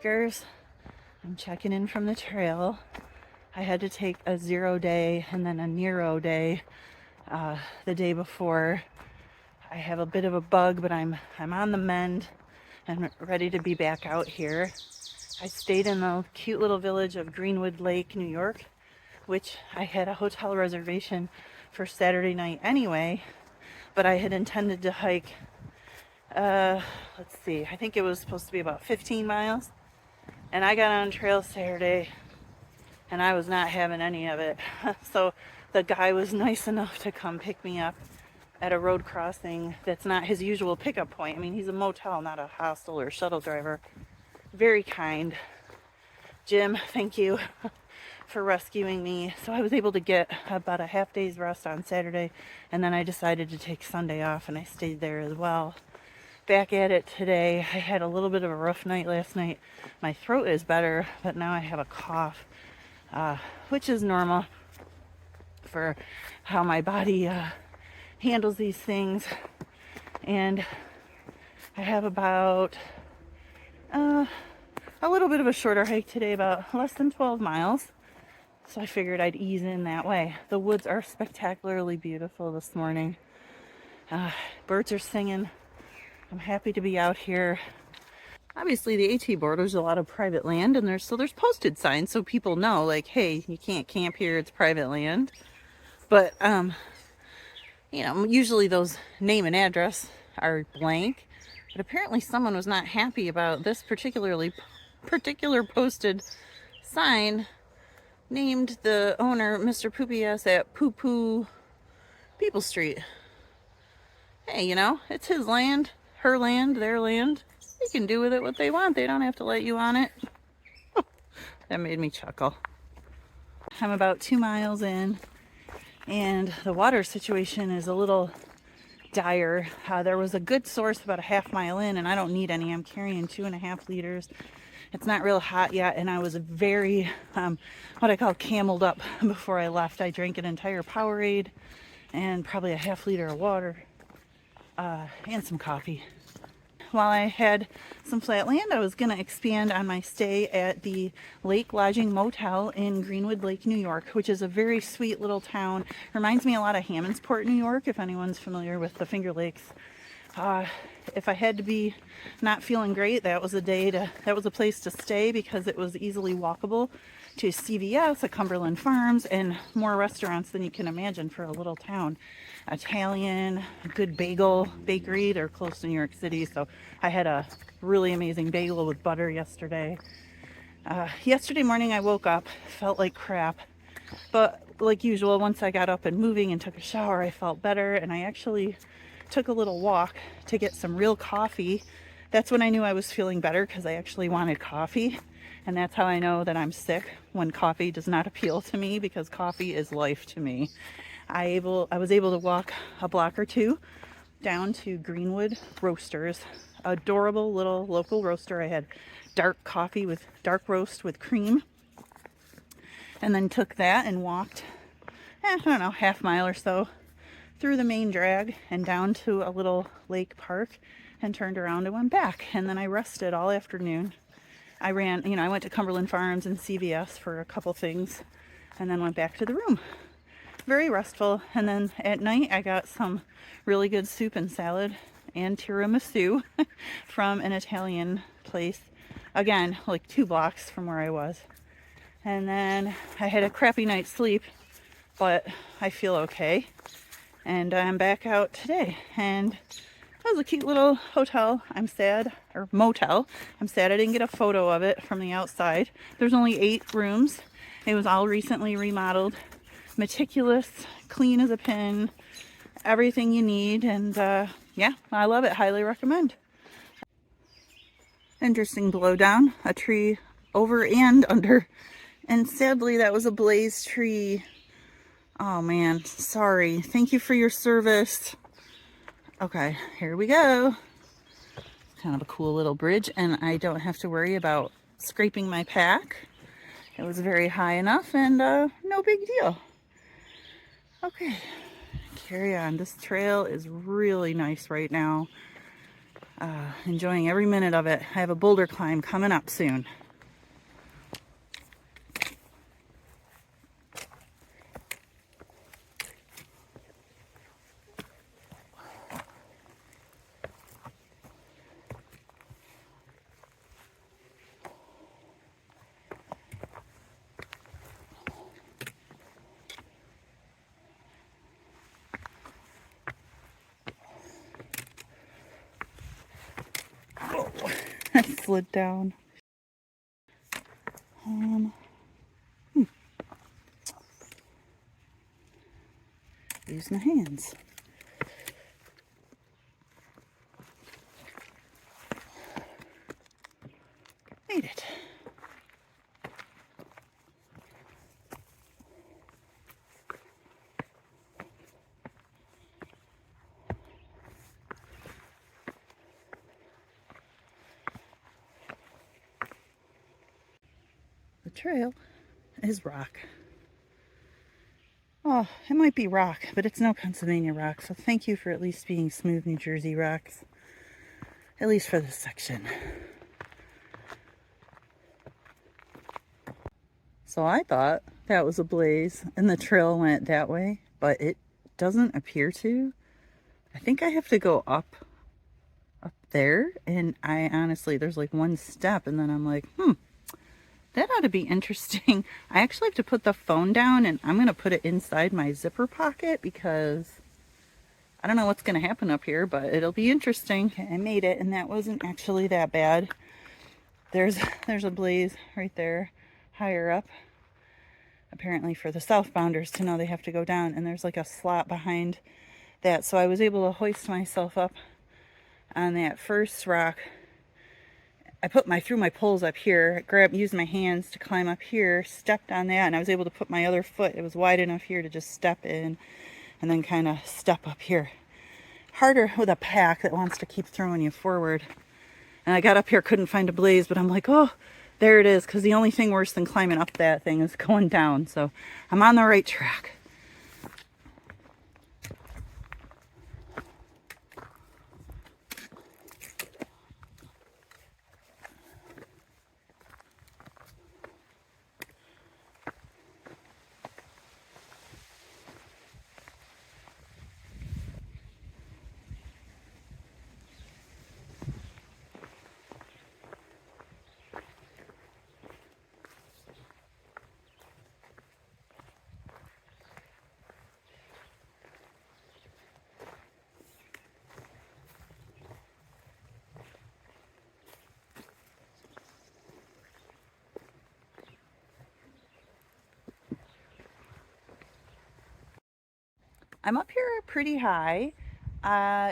hikers. I'm checking in from the trail. I had to take a 0 day and then a Nero day the day before. I have a bit of a bug, but I'm on the mend and ready to be back out here. I stayed in the cute little village of Greenwood Lake, New York, which I had a hotel reservation for Saturday night anyway, but I had intended to hike, let's see, I think it was supposed to be about 15 miles, and I got on trail Saturday, and I was not having any of it. So the guy was nice enough to come pick me up at a road crossing that's not his usual pickup point. I mean, he's a motel, not a hostel or shuttle driver. Very kind. Jim, thank you for rescuing me. So I was able to get about a half day's rest on Saturday, and then I decided to take Sunday off, and I stayed there as well. Back at it today. I had a little bit of a rough night last night. My throat is better, but now I have a cough, which is normal for how my body handles these things. And I have about a little bit of a shorter hike today, about less than 12 miles. So I figured I'd ease in that way. The woods are spectacularly beautiful this morning. Birds are singing. I'm happy to be out here. Obviously the AT border's a lot of private land, and there's posted signs so people know, like, hey, you can't camp here, it's private land. But you know, usually those name and address are blank. But apparently someone was not happy about this particular posted sign, named the owner Mr. Poopy Ass at Poo Poo People Street. Hey, you know, it's his land, her land, their land. They can do with it what they want. They don't have to let you on it. That made me chuckle. I'm about 2 miles in, and the water situation is a little dire. There was a good source about a half mile in, and I don't need any. I'm carrying 2.5 liters. It's not real hot yet, and I was very, what I call cameled up before I left. I drank an entire Powerade and probably a half liter of water and some coffee. While I had some flat land, I was going to expand on my stay at the Lake Lodging Motel in Greenwood Lake, New York, which is a very sweet little town. Reminds me a lot of Hammondsport, New York, if anyone's familiar with the Finger Lakes. If I had to be not feeling great, that was a place to stay, because it was easily walkable to CVS, a Cumberland Farms, and more restaurants than you can imagine for a little town. Italian, a good bagel bakery. They're close to New York City, so I had a really amazing bagel with butter yesterday. Yesterday morning I woke up, felt like crap, but like usual, once I got up and moving and took a shower, I felt better, and I actually took a little walk to get some real coffee. That's when I knew I was feeling better, because I actually wanted coffee, and that's how I know that I'm sick, when coffee does not appeal to me, because coffee is life to me. I was able to walk a block or two down to Greenwood Roasters, adorable little local roaster. I had dark roast with cream, and then took that and walked, I don't know, half mile or so through the main drag and down to a little lake park, and turned around and went back. And then I rested all afternoon. I went to Cumberland Farms and CVS for a couple things, and then went back to the room. Very restful. And then at night I got some really good soup and salad and tiramisu from an Italian place, again, like 2 blocks from where I was. And then I had a crappy night's sleep, but I feel okay. And I'm back out today, and that was a cute little hotel. I'm sad, or motel. I'm sad I didn't get a photo of it from the outside. There's only 8 rooms. It was all recently remodeled. Meticulous, clean as a pin, everything you need, and yeah, I love it. Highly recommend. Interesting blowdown, a tree over and under, and sadly that was a blaze tree. Oh man, sorry. Thank you for your service. Okay, here we go. Kind of a cool little bridge, and I don't have to worry about scraping my pack. It was very high enough, and no big deal. Okay, carry on. This trail is really nice right now. Enjoying every minute of it. I have a boulder climb coming up soon. I slid down. Use my hands. Made it. The trail is rock. Oh, it might be rock, but it's no Pennsylvania rock, so thank you for at least being smooth New Jersey rocks. At least for this section. So I thought that was a blaze and the trail went that way, but it doesn't appear to. I think I have to go up there, and I honestly, there's like one step, and then I'm like, that ought to be interesting. I actually have to put the phone down, and I'm going to put it inside my zipper pocket because I don't know what's going to happen up here, but it'll be interesting. I made it, and that wasn't actually that bad. There's a blaze right there higher up. Apparently for the southbounders to know they have to go down, and there's like a slot behind that. So I was able to hoist myself up on that first rock. I threw my poles up here, used my hands to climb up here, stepped on that, and I was able to put my other foot, it was wide enough here to just step in and then kind of step up here. Harder with a pack that wants to keep throwing you forward. And I got up here, couldn't find a blaze, but I'm like, oh, there it is, because the only thing worse than climbing up that thing is going down. So I'm on the right track. I'm up here pretty high.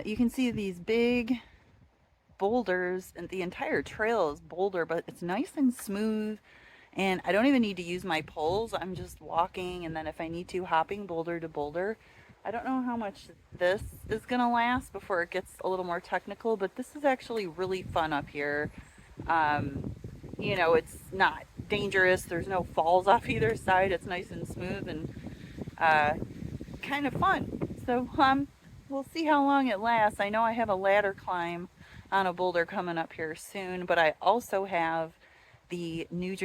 You can see these big boulders, and the entire trail is boulder, but it's nice and smooth, and I don't even need to use my poles. I'm just walking, and then if I need to, hopping boulder to boulder. I don't know how much this is gonna last before it gets a little more technical, but this is actually really fun up here. You know, it's not dangerous. There's no falls off either side. It's nice and smooth and kind of fun. So we'll see how long it lasts. I know I have a ladder climb on a boulder coming up here soon, but I also have the New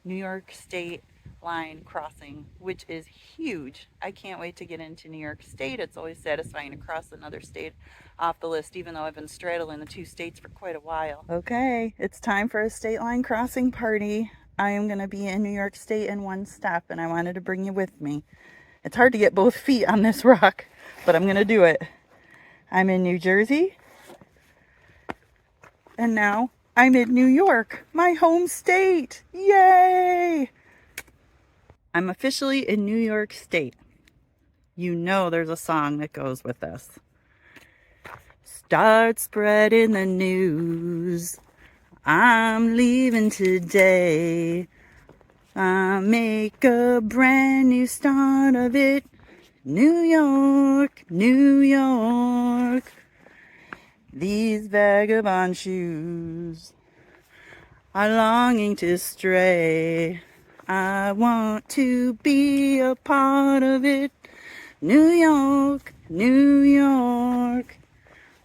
York State line crossing, which is huge. I can't wait to get into New York State. It's always satisfying to cross another state off the list, even though I've been straddling the two states for quite a while. Okay, it's time for a state line crossing party. I am going to be in New York State in one step, and I wanted to bring you with me. It's hard to get both feet on this rock, but I'm going to do it. I'm in New Jersey, and now I'm in New York, my home state. Yay! I'm officially in New York State. You know there's a song that goes with this. Start spreading the news. I'm leaving today. I make a brand new start of it. New York, New York. These vagabond shoes are longing to stray. I want to be a part of it. New York, New York.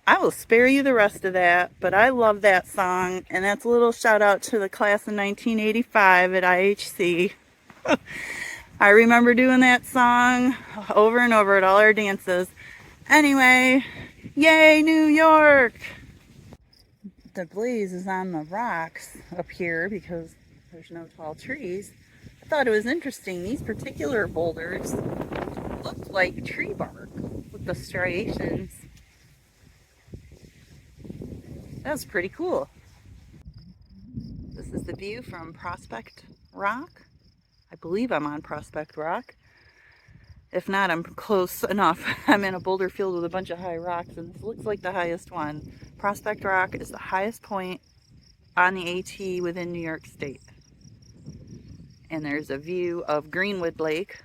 I will spare you the rest of that, but I love that song, and that's a little shout out to the class of 1985 at IHC. I remember doing that song over and over at all our dances. Anyway, yay, New York! The blaze is on the rocks up here because there's no tall trees. I thought it was interesting. These particular boulders looked like tree bark with the striations. That's pretty cool. This is the view from Prospect Rock. I believe I'm on Prospect Rock. If not, I'm close enough. I'm in a boulder field with a bunch of high rocks, and this looks like the highest one. Prospect Rock is the highest point on the AT within New York State. And there's a view of Greenwood Lake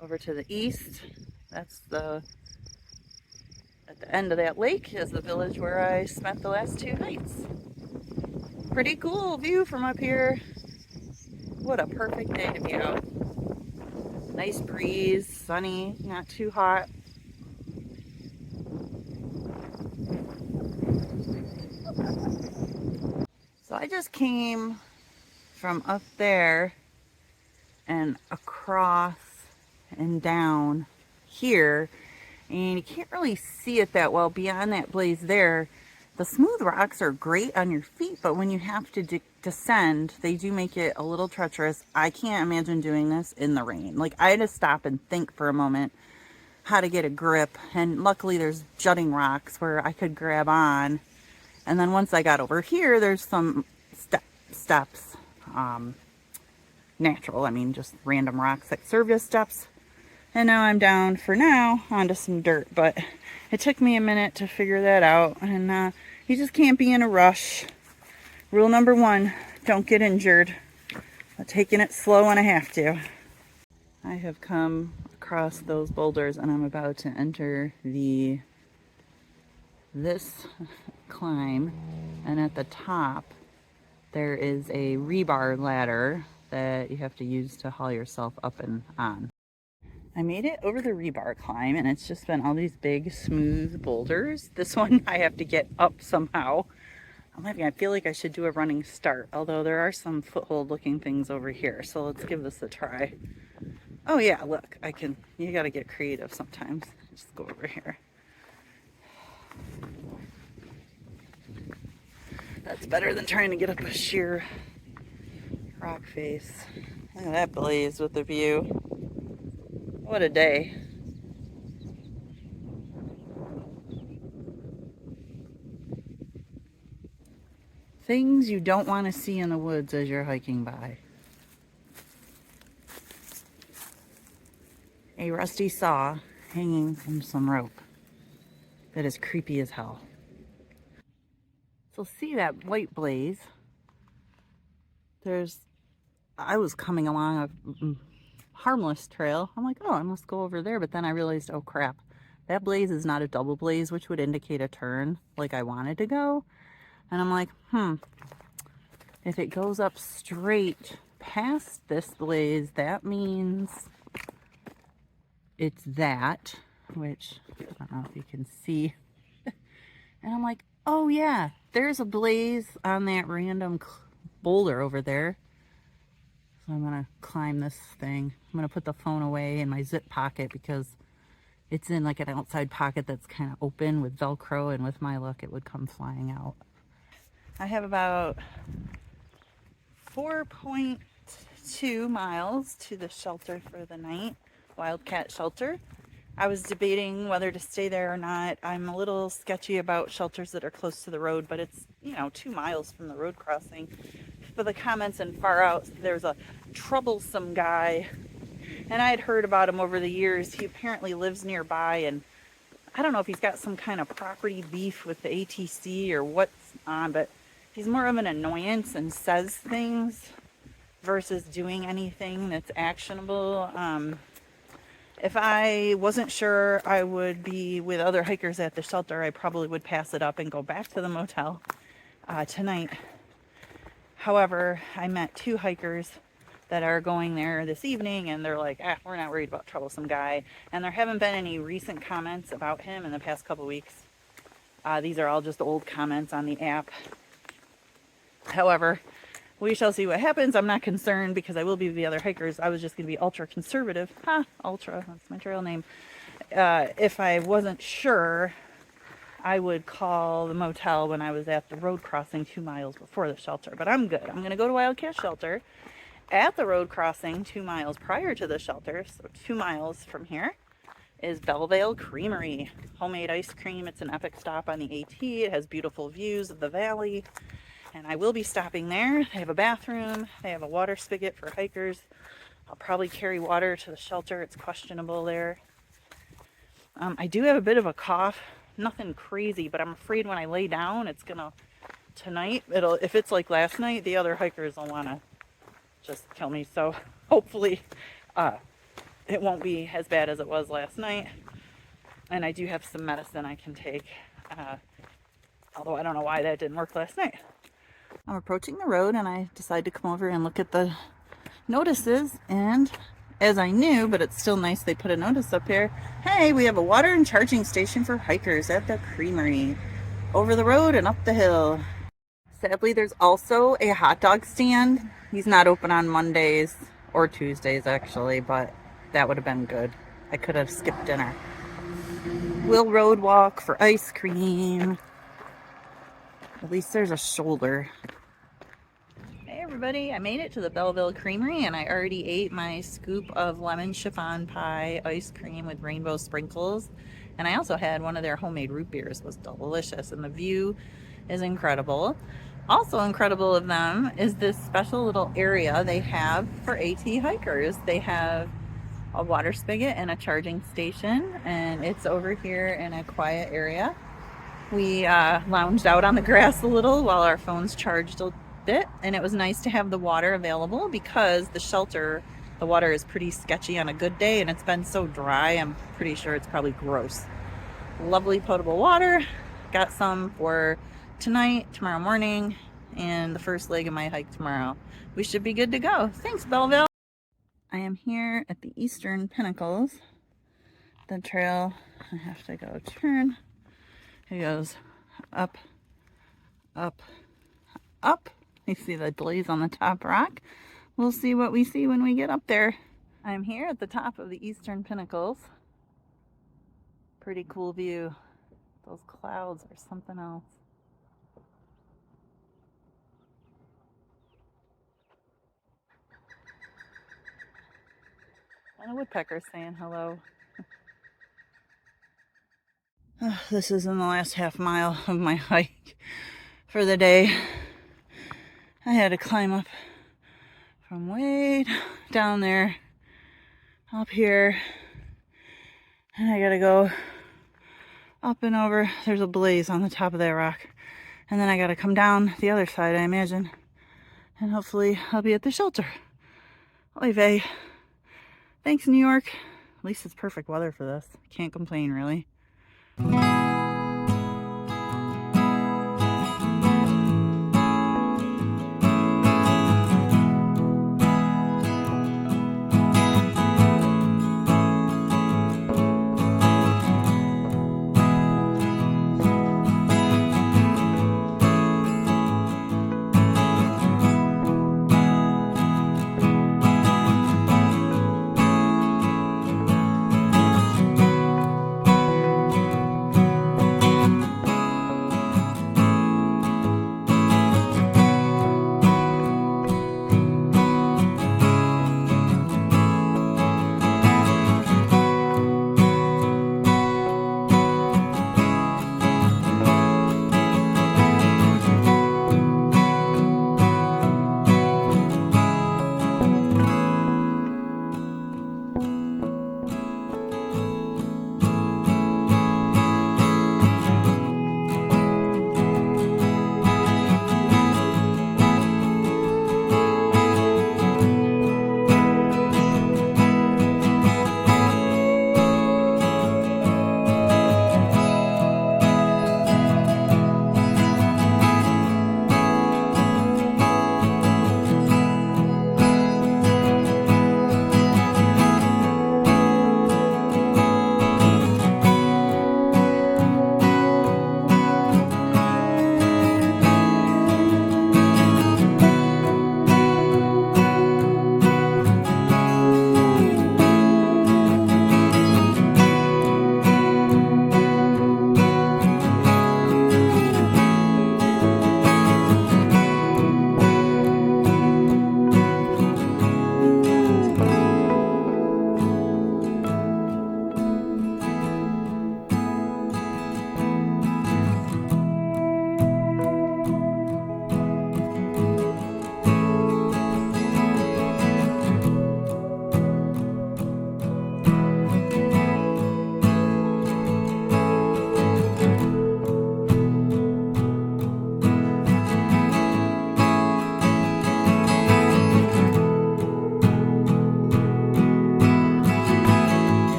over to the east. That's at the end of that lake is the village where I spent the last 2 nights. Pretty cool view from up here. What a perfect day to be out. Nice breeze, sunny, not too hot. So I just came from up there and across and down here, and you can't really see it that well beyond that blaze there. The smooth rocks are great on your feet, but when you have to descend, they do make it a little treacherous. I can't imagine doing this in the rain. Like, I had to stop and think for a moment how to get a grip, and luckily there's jutting rocks where I could grab on. And then once I got over here, there's some steps, natural, I mean just random rocks that serve as steps. And now I'm down for now onto some dirt, but it took me a minute to figure that out, and you just can't be in a rush. Rule number 1, don't get injured. I'm taking it slow when I have to. I have come across those boulders and I'm about to enter this climb, and at the top there is a rebar ladder that you have to use to haul yourself up and on. I made it over the rebar climb, and it's just been all these big smooth boulders. This one I have to get up somehow. I feel like I should do a running start, although there are some foothold looking things over here, so let's give this a try. Oh yeah, look, you gotta get creative sometimes. Just go over here. That's better than trying to get up a sheer rock face. Look at that blaze with the view. What a day. Things you don't want to see in the woods as you're hiking by. A rusty saw hanging from some rope. That is creepy as hell. So see that white blaze? I was coming along a harmless trail. I'm like, oh, I must go over there. But then I realized, oh crap, that blaze is not a double blaze, which would indicate a turn like I wanted to go. And I'm like, if it goes up straight past this blaze, that means it's that, which I don't know if you can see. And I'm like, oh yeah, there's a blaze on that random boulder over there. So I'm gonna climb this thing. I'm gonna put the phone away in my zip pocket because it's in like an outside pocket that's kind of open with Velcro, and with my luck it would come flying out. I have about 4.2 miles to the shelter for the night, Wildcat shelter. I was debating whether to stay there or not. I'm a little sketchy about shelters that are close to the road, but it's, 2 miles from the road crossing. But the comments and far out, there's a troublesome guy, and I had heard about him over the years. He apparently lives nearby, and I don't know if he's got some kind of property beef with the ATC or what's on, but he's more of an annoyance and says things versus doing anything that's actionable. If I wasn't sure I would be with other hikers at the shelter, I probably would pass it up and go back to the motel tonight. However, I met 2 hikers that are going there this evening, and they're like, we're not worried about troublesome guy. And there haven't been any recent comments about him in the past couple weeks. These are all just old comments on the app. However, we shall see what happens. I'm not concerned because I will be with the other hikers. I was just going to be ultra conservative. Ultra, that's my trail name. If I wasn't sure, I would call the motel when I was at the road crossing 2 miles before the shelter. But I'm good. I'm going to go to Wildcat Shelter at the road crossing 2 miles prior to the shelter. So 2 miles from here is Bellevale Creamery. Homemade ice cream. It's an epic stop on the AT. It has beautiful views of the valley. And I will be stopping there. They have a bathroom. They have a water spigot for hikers. I'll probably carry water to the shelter. It's questionable there. I do have a bit of a cough. Nothing crazy, but I'm afraid when I lay down, it's gonna, tonight, if it's like last night, the other hikers will wanna just kill me. So hopefully it won't be as bad as it was last night. And I do have some medicine I can take, although I don't know why that didn't work last night. I'm approaching the road and I decided to come over and look at the notices, and as I knew, but it's still nice they put a notice up here. Hey, we have a water and charging station for hikers at the creamery. Over the road and up the hill. Sadly, there's also a hot dog stand. He's not open on Mondays or Tuesdays actually, but that would have been good. I could have skipped dinner. We'll road walk for ice cream. At least there's a shoulder. Hey everybody, I made it to the Belleville Creamery and I already ate my scoop of lemon chiffon pie ice cream with rainbow sprinkles. And I also had one of their homemade root beers. It was delicious and the view is incredible. Also incredible of them is this special little area they have for AT hikers. They have a water spigot and a charging station, and it's over here in a quiet area. We lounged out on the grass a little while our phones charged a bit, and it was nice to have the water available because the shelter, the water is pretty sketchy on a good day, and it's been so dry, I'm pretty sure it's probably gross. Lovely potable water. Got some for tonight, tomorrow morning, and the first leg of my hike tomorrow. We should be good to go. Thanks, Belleville. I am here at the Eastern Pinnacles. The trail, I have to go turn. It goes up, up, up. You see the blaze on the top rock. We'll see what we see when we get up there. I'm here at the top of the Eastern Pinnacles. Pretty cool view. Those clouds are something else. And a woodpecker saying hello. This is in the last half mile of my hike for the day. I had to climb up from way down there, up here, and I gotta go up and over. There's a blaze on the top of that rock, and then I gotta come down the other side, I imagine, and hopefully I'll be at the shelter. Oy vey. Thanks, New York. At least it's perfect weather for this. Can't complain, really.